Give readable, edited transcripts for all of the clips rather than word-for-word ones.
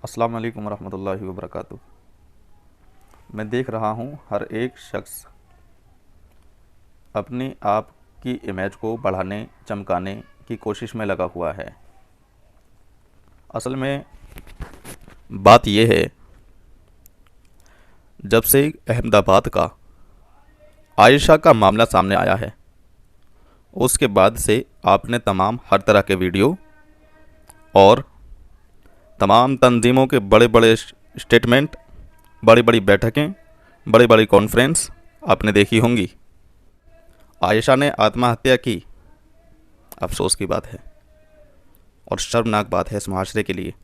अस्सलाम वालेकुम रहमतुल्लाहि व बरकातुहू। मैं देख रहा हूँ हर एक शख्स अपने आप की इमेज को बढ़ाने चमकाने की कोशिश में लगा हुआ है। असल में बात यह है, जब से अहमदाबाद का आयशा का मामला सामने आया है उसके बाद से आपने तमाम हर तरह के वीडियो और तमाम तंजीमों के बड़े बड़े स्टेटमेंट, बड़ी बड़ी बैठकें, बड़ी बड़ी कॉन्फ्रेंस आपने देखी होंगी। आयशा ने आत्महत्या की, अफसोस की बात है और शर्मनाक बात है इस माशरे के लिए,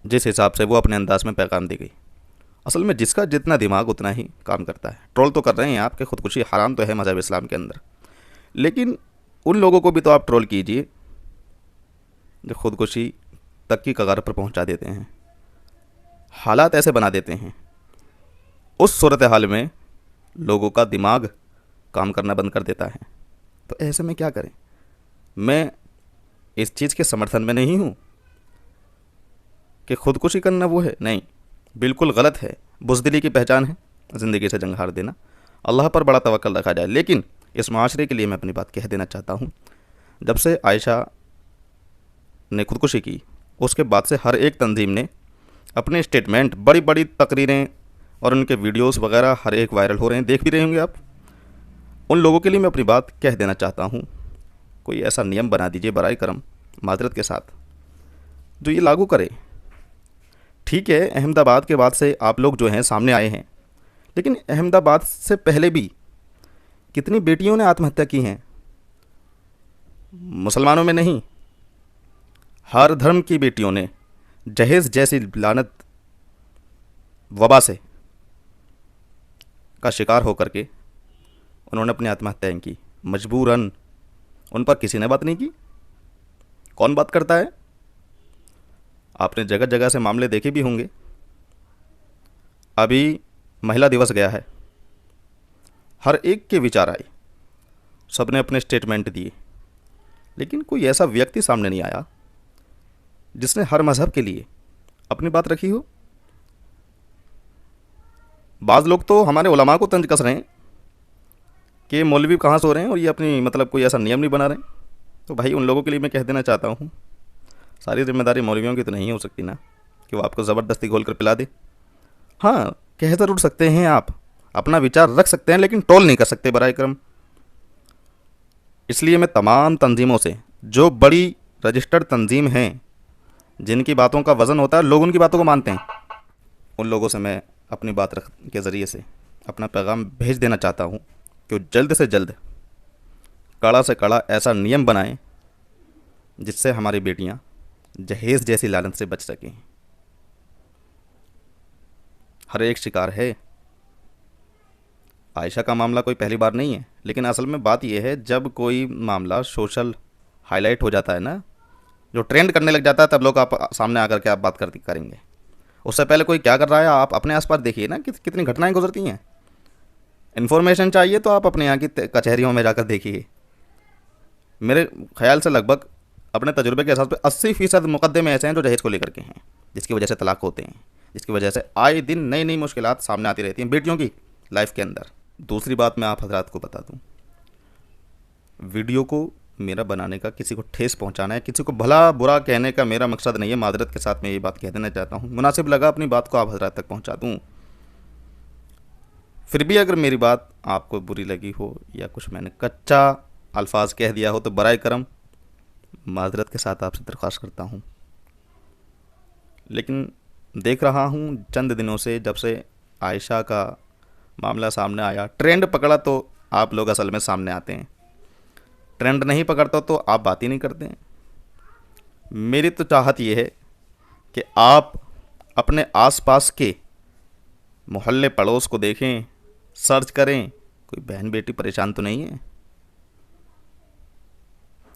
जिस हिसाब से वो अपने अंदाज में पैगाम दी गई। असल में जिसका जितना दिमाग उतना ही काम करता है। ट्रोल तो कर रहे हैं आपके, खुदकुशी हराम तो है मज़हब इस्लाम के अंदर, लेकिन उन लोगों को भी तो आप ट्रोल कीजिए जो खुदकुशी तक की कगार पर पहुंचा देते हैं, हालात ऐसे बना देते हैं। उस सूरत हाल में लोगों का दिमाग काम करना बंद कर देता है। तो ऐसे में क्या करें? मैं इस चीज़ के समर्थन में नहीं हूँ कि खुदकुशी करना वो है, नहीं, बिल्कुल गलत है। बुज़दिली की पहचान है ज़िंदगी से जंग हार देना। अल्लाह पर बड़ा तवक्कल रखा जाए। लेकिन इस माशरे के लिए मैं अपनी बात कह देना चाहता हूँ, जब से आयशा ने खुदकुशी की उसके बाद से हर एक तंजीम ने अपने स्टेटमेंट, बड़ी बड़ी तकरीरें और उनके वीडियोस वगैरह हर एक वायरल हो रहे हैं, देख भी रहे होंगे आप। उन लोगों के लिए मैं अपनी बात कह देना चाहता हूँ, कोई ऐसा नियम बना दीजिए बराए करम, माजरत के साथ, जो ये लागू करे। ठीक है, अहमदाबाद के बाद से आप लोग जो हैं सामने आए हैं, लेकिन अहमदाबाद से पहले भी कितनी बेटियों ने आत्महत्या की हैं। मुसलमानों में नहीं, हर धर्म की बेटियों ने जहेज़ जैसी लानत वबा से का शिकार होकर के उन्होंने अपनी आत्महत्याएं की, मजबूरन। उन पर किसी ने बात नहीं की। कौन बात करता है? आपने जगह जगह से मामले देखे भी होंगे। अभी महिला दिवस गया है, हर एक के विचार आए, सबने अपने स्टेटमेंट दिए, लेकिन कोई ऐसा व्यक्ति सामने नहीं आया जिसने हर मज़हब के लिए अपनी बात रखी हो। बाज़ लोग तो हमारे उलमा को तंज कस रहे हैं कि मौलवी कहाँ सो रहे हैं और ये अपनी कोई ऐसा नियम नहीं बना रहे हैं। तो भाई उन लोगों के लिए मैं कह देना चाहता हूँ, सारी जिम्मेदारी मौलवियों की तो नहीं हो सकती ना कि वो आपको ज़बरदस्ती घोल कर पिला दे। हाँ, कह ज़रूर सकते हैं, आप अपना विचार रख सकते हैं, लेकिन टोल नहीं कर सकते बराए करम। इसलिए मैं तमाम तंजीमों से, जो बड़ी रजिस्टर्ड तंजीम हैं, जिनकी बातों का वज़न होता है, लोग उनकी बातों को मानते हैं, उन लोगों से मैं अपनी बात रख के ज़रिए से अपना पैगाम भेज देना चाहता हूँ कि वो जल्द से जल्द, कड़ा से कड़ा ऐसा नियम बनाएं जिससे हमारी बेटियाँ जहेज़ जैसी लानत से बच सकें। हर एक शिकार है। आयशा का मामला कोई पहली बार नहीं है, लेकिन असल में बात यह है, जब कोई मामला सोशल हाईलाइट हो जाता है ना, जो ट्रेंड करने लग जाता है, तब लोग आप सामने आकर के आप बात करेंगे। उससे पहले कोई क्या कर रहा है आप अपने आसपास देखिए ना, कितनी घटनाएं गुजरती हैं। इन्फॉर्मेशन चाहिए तो आप अपने यहाँ की कचहरियों में जाकर देखिए। मेरे ख्याल से लगभग अपने तजुर्बे के हिसाब से 80% मुकदमे ऐसे हैं जो दहेज को लेकर के हैं, जिसकी वजह से तलाक होते हैं, जिसकी वजह से आए दिन नई नई मुश्किलात सामने आती रहती हैं बेटियों की लाइफ के अंदर। दूसरी बात मैं आप हजरात को बता दूँ, वीडियो को मेरा बनाने का, किसी को ठेस पहुंचाना है, किसी को भला बुरा कहने का मेरा मकसद नहीं है। मादरत के साथ मैं ये बात कह देना चाहता हूँ, मुनासिब लगा अपनी बात को आप हजरात तक पहुंचा दूँ। फिर भी अगर मेरी बात आपको बुरी लगी हो या कुछ मैंने कच्चा अल्फाज कह दिया हो तो बराए करम मादरत के साथ आपसे दरख्वास्त करता हूँ। लेकिन देख रहा हूँ चंद दिनों से, जब से आयशा का मामला सामने आया, ट्रेंड पकड़ा तो आप लोग असल में सामने आते हैं, ट्रेंड नहीं पकड़ता तो आप बात ही नहीं करते हैं। मेरी तो चाहत ये है कि आप अपने आसपास के मोहल्ले पड़ोस को देखें, सर्च करें, कोई बहन बेटी परेशान तो नहीं है।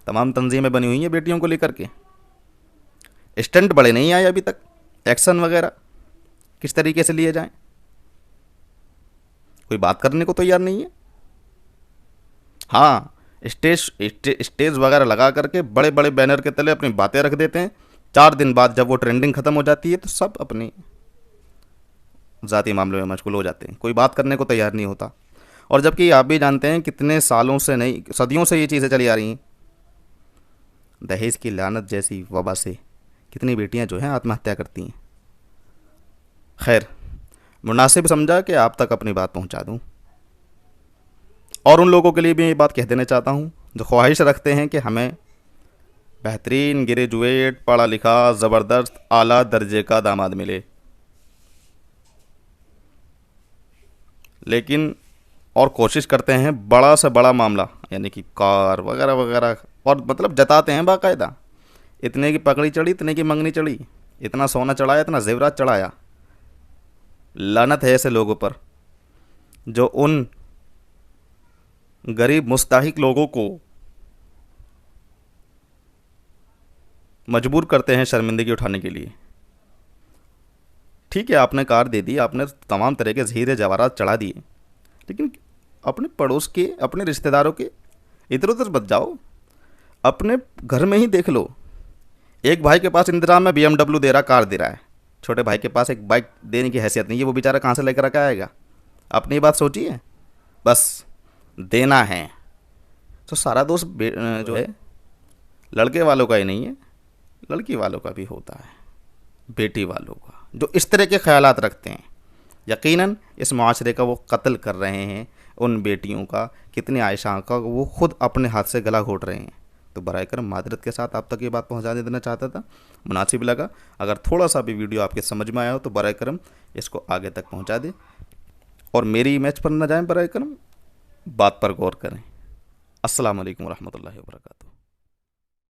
तमाम तंजीमें बनी हुई हैं बेटियों को लेकर के, स्टंट बड़े नहीं आए अभी तक, एक्शन वगैरह किस तरीके से लिए जाएं, कोई बात करने को तैयार नहीं है। हाँ, स्टेज वगैरह लगा करके बड़े बड़े बैनर के तले अपनी बातें रख देते हैं 4 दिन बाद जब वो ट्रेंडिंग ख़त्म हो जाती है तो सब अपने ज़ाती मामलों में मशगूल हो जाते हैं, कोई बात करने को तैयार नहीं होता। और जबकि आप भी जानते हैं कितने सालों से नहीं, सदियों से ये चीज़ें चली आ रही हैं। दहेज की लानत जैसी वबा से कितनी बेटियां जो हैं आत्महत्या करती हैं। खैर, मुनासिब समझा कि आप तक अपनी बात पहुंचा दूं। और उन लोगों के लिए भी ये बात कह देना चाहता हूं जो ख्वाहिश रखते हैं कि हमें बेहतरीन ग्रेजुएट, पढ़ा लिखा, ज़बरदस्त, आला दर्जे का दामाद मिले, लेकिन और कोशिश करते हैं बड़ा से बड़ा मामला यानी कि कार वगैरह वगैरह, और मतलब जताते हैं बाकायदा, इतने की पकड़ी चढ़ी, इतने की मंगनी चढ़ी, इतना सोना चढ़ाया, इतना जेवरात चढ़ाया। लानत है ऐसे लोगों पर जो उन गरीब मुस्तहिक लोगों को मजबूर करते हैं शर्मिंदगी उठाने के लिए। ठीक है, आपने कार दे दी, आपने तमाम तरह के हीरे जवाहरात चढ़ा दिए, लेकिन अपने पड़ोस के, अपने रिश्तेदारों के इधर उधर मत जाओ। अपने घर में ही देख लो, एक भाई के पास इंतजाम है, BMW दे रहा, कार दे रहा है, छोटे भाई के पास एक बाइक देने की हैसियत नहीं है, वो बेचारा कहाँ से लेकर रखा आएगा? अपनी ये बात सोचिए, बस देना है। तो सारा दोष जो है लड़के वालों का ही नहीं है, लड़की वालों का भी होता है, बेटी वालों का, जो इस तरह के ख्यालात रखते हैं। यकीनन इस माशरे का वो कत्ल कर रहे हैं, उन बेटियों का, कितनी आयशा का वो खुद अपने हाथ से गला घोट रहे हैं। तो बराए करम मादरत के साथ आप तक ये बात पहुंचा देना चाहता था, मुनासिब लगा। अगर थोड़ा सा भी वीडियो आपके समझ में आया हो तो बराए करम इसको आगे तक पहुंचा दें, और मेरी इमेज पर न जाएं, बराए करम बात पर गौर करें। अस्सलाम वालेकुम रहमतुल्लाहि व बरकातहू।